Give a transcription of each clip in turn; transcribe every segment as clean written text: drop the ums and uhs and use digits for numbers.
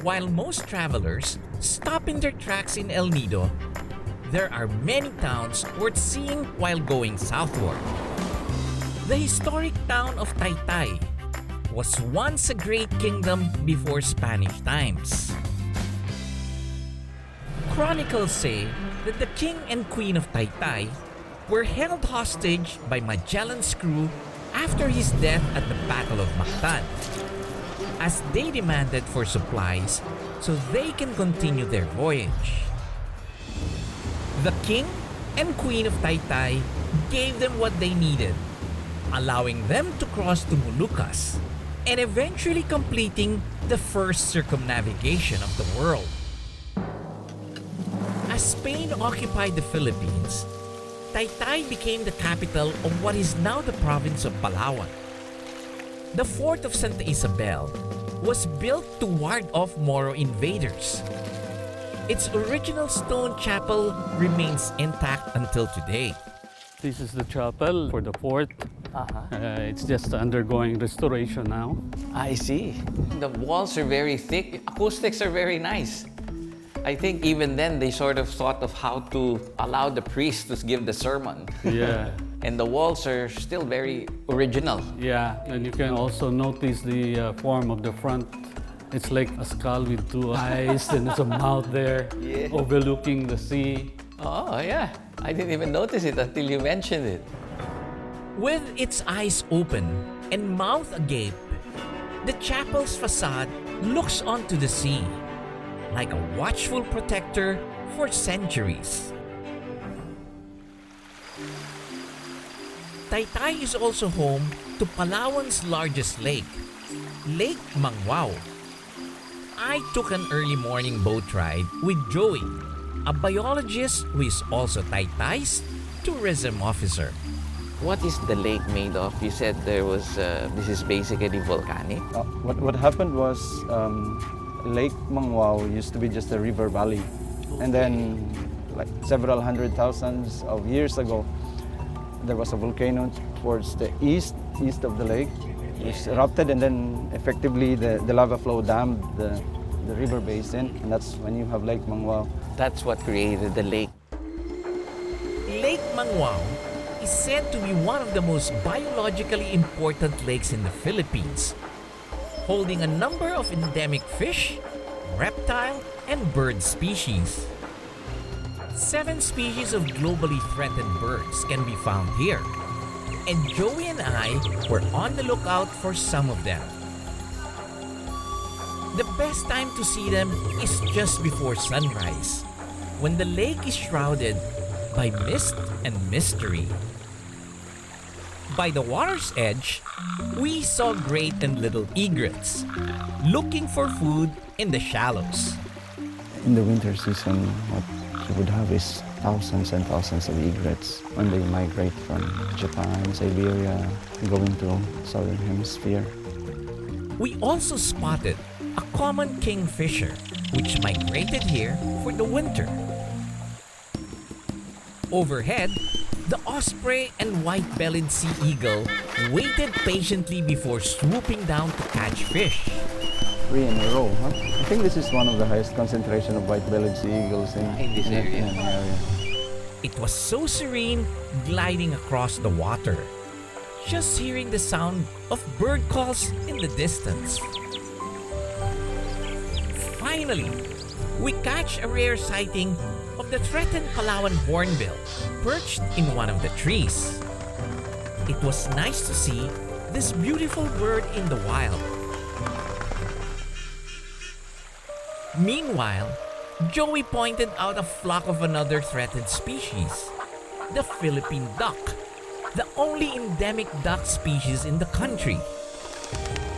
While most travelers stop in their tracks in El Nido, there are many towns worth seeing while going southward. The historic town of Taytay was once a great kingdom before Spanish times. Chronicles say that the king and queen of Taytay were held hostage by Magellan's crew after his death at the Battle of Mactan, as they demanded for supplies so they can continue their voyage. The king and queen of Taytay gave them what they needed, allowing them to cross to Moluccas and eventually completing the first circumnavigation of the world. As Spain occupied the Philippines, Taytay became the capital of what is now the province of Palawan. The fort of Santa Isabel was built to ward off Moro invaders. Its original stone chapel remains intact until today. This is the chapel for the fort. It's just undergoing restoration now. I see. The walls are very thick. Acoustics are very nice. I think even then they sort of thought of how to allow the priest to give the sermon. Yeah. And the walls are still very original. Yeah, and you can also notice the form of the front. It's like a skull with two eyes and there's a mouth there overlooking the sea. Oh, yeah. I didn't even notice it until you mentioned it. With its eyes open and mouth agape, the chapel's facade looks onto the sea, like a watchful protector for centuries. Taytay is also home to Palawan's largest lake, Lake Mangwao. I took an early morning boat ride with Joey, a biologist who is also Taytay's tourism officer. What is the lake made of? You said there was, this is basically volcanic. What happened was Lake Mangwao used to be just a river valley. And then like several hundred thousands of years ago, there was a volcano towards the east of the lake, which erupted, and then effectively the lava flow dammed the river basin, and that's when you have Lake Mangwao. That's what created the lake. Lake Mangwao is said to be one of the most biologically important lakes in the Philippines, holding a number of endemic fish, reptile, and bird species. 7 species of globally threatened birds can be found here, and Joey and I were on the lookout for some of them. The best time to see them is just before sunrise, when the lake is shrouded by mist and mystery. By the water's edge, we saw great and little egrets, looking for food in the shallows. In the winter season, what you would have is thousands and thousands of egrets when they migrate from Japan, Siberia, going to southern hemisphere. We also spotted a common kingfisher, which migrated here for the winter. Overhead, the osprey and white-bellied sea eagle waited patiently before swooping down to catch fish. 3 in a row, huh? I think this is one of the highest concentration of white-bellied sea eagles in this area. It was so serene, gliding across the water, just hearing the sound of bird calls in the distance. Finally, we catch a rare sighting of the threatened Palawan hornbill perched in one of the trees. It was nice to see this beautiful bird in the wild. Meanwhile, Joey pointed out a flock of another threatened species, the Philippine duck, the only endemic duck species in the country.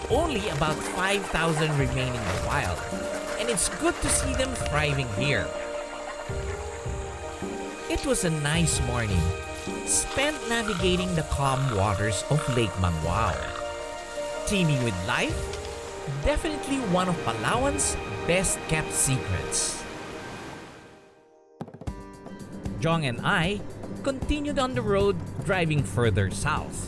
Only about 5,000 remain in the wild, and it's good to see them thriving here. It was a nice morning, spent navigating the calm waters of Lake Mangwao. Teeming with life, definitely one of Palawan's best-kept secrets. Jong and I continued on the road, driving further south.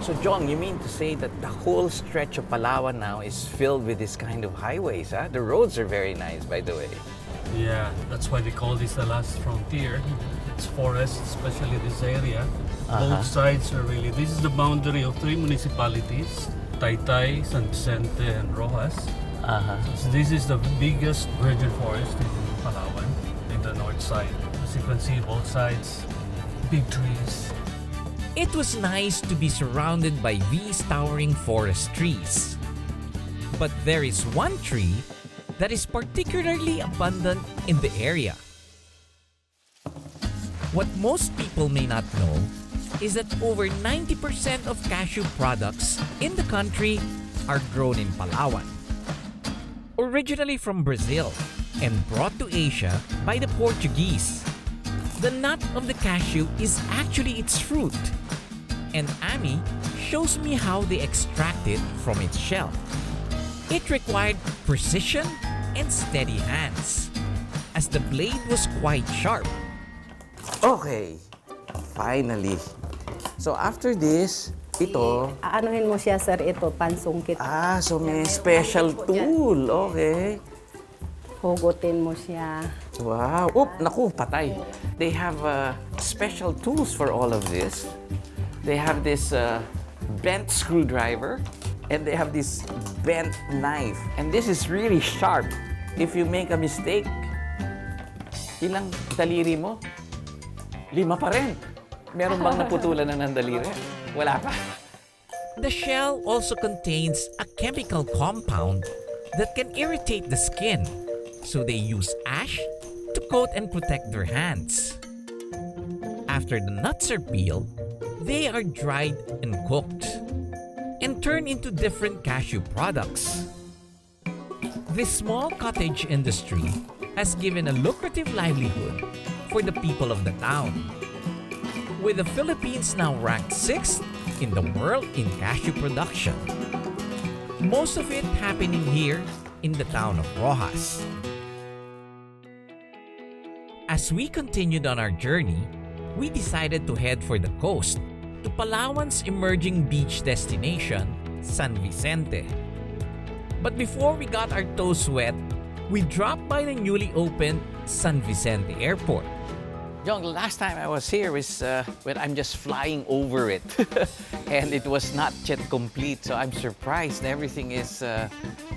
So, Jong, you mean to say that the whole stretch of Palawan now is filled with this kind of highways, huh? The roads are very nice, by the way. Yeah, that's why they call this the last frontier. It's forest, especially this area. Both sides are really, this is the boundary of 3 municipalities, Taytay, San Vicente, and Rojas. So this is the biggest virgin forest in Palawan, in the north side. As you can see, both sides, big trees. It was nice to be surrounded by these towering forest trees. But there is one tree that is particularly abundant in the area. What most people may not know is that over 90% of cashew products in the country are grown in Palawan. Originally from Brazil and brought to Asia by the Portuguese. The nut of the cashew is actually its fruit. And Ami shows me how they extract it from its shell. It required precision and steady hands, as the blade was quite sharp. Okay, finally. So after this, ito, Aanuhin mo siya, sir, ito, pansungkit. so may special tool. Okay. Hugutin mo siya. Wow. Oop, naku, patay. They have special tools for all of this. They have this bent screwdriver and they have this bent knife. And this is really sharp. If you make a mistake, ilang daliri mo? 5 pa rin. Meron bang naputulan ng daliri? Wala pa. The shell also contains a chemical compound that can irritate the skin, so they use ash to coat and protect their hands. After the nuts are peeled, they are dried and cooked and turned into different cashew products. This small cottage industry has given a lucrative livelihood for the people of the town, with the Philippines now ranked 6th in the world in cashew production. Most of it happening here in the town of Rojas. As we continued on our journey, we decided to head for the coast to Palawan's emerging beach destination, San Vicente. But before we got our toes wet, we dropped by the newly opened San Vicente Airport. Jong, the last time I was here was when I'm just flying over it. And it was not yet complete, so I'm surprised everything is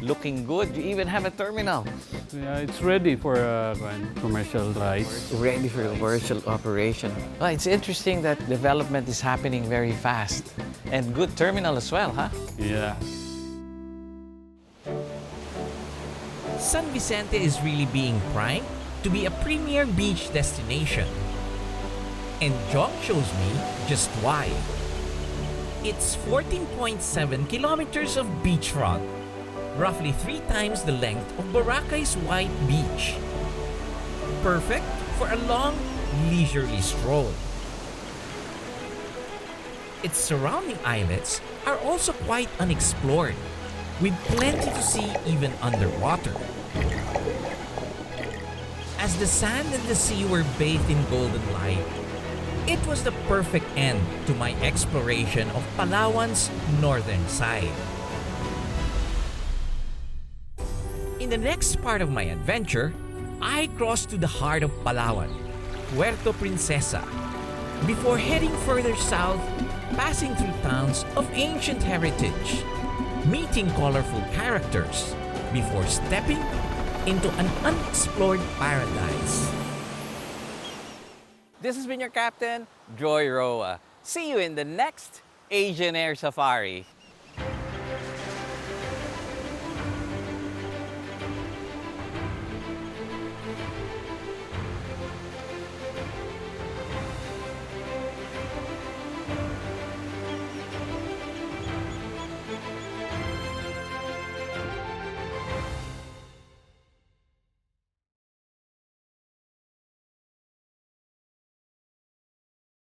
looking good. You even have a terminal. Yeah, it's ready for commercial rides. Ready for commercial operation. Well, it's interesting that development is happening very fast. And good terminal as well, huh? Yeah. San Vicente is really being primed to be a premier beach destination. And Jong shows me just why. It's 14.7 kilometers of beachfront, roughly 3 times the length of Boracay's White Beach. Perfect for a long, leisurely stroll. Its surrounding islets are also quite unexplored, with plenty to see even underwater. As the sand and the sea were bathed in golden light, it was the perfect end to my exploration of Palawan's northern side. In the next part of my adventure, I crossed to the heart of Palawan, Puerto Princesa, before heading further south, passing through towns of ancient heritage, meeting colorful characters, before stepping into an unexplored paradise. This has been your captain, Joie Roa. See you in the next Asian Air Safari.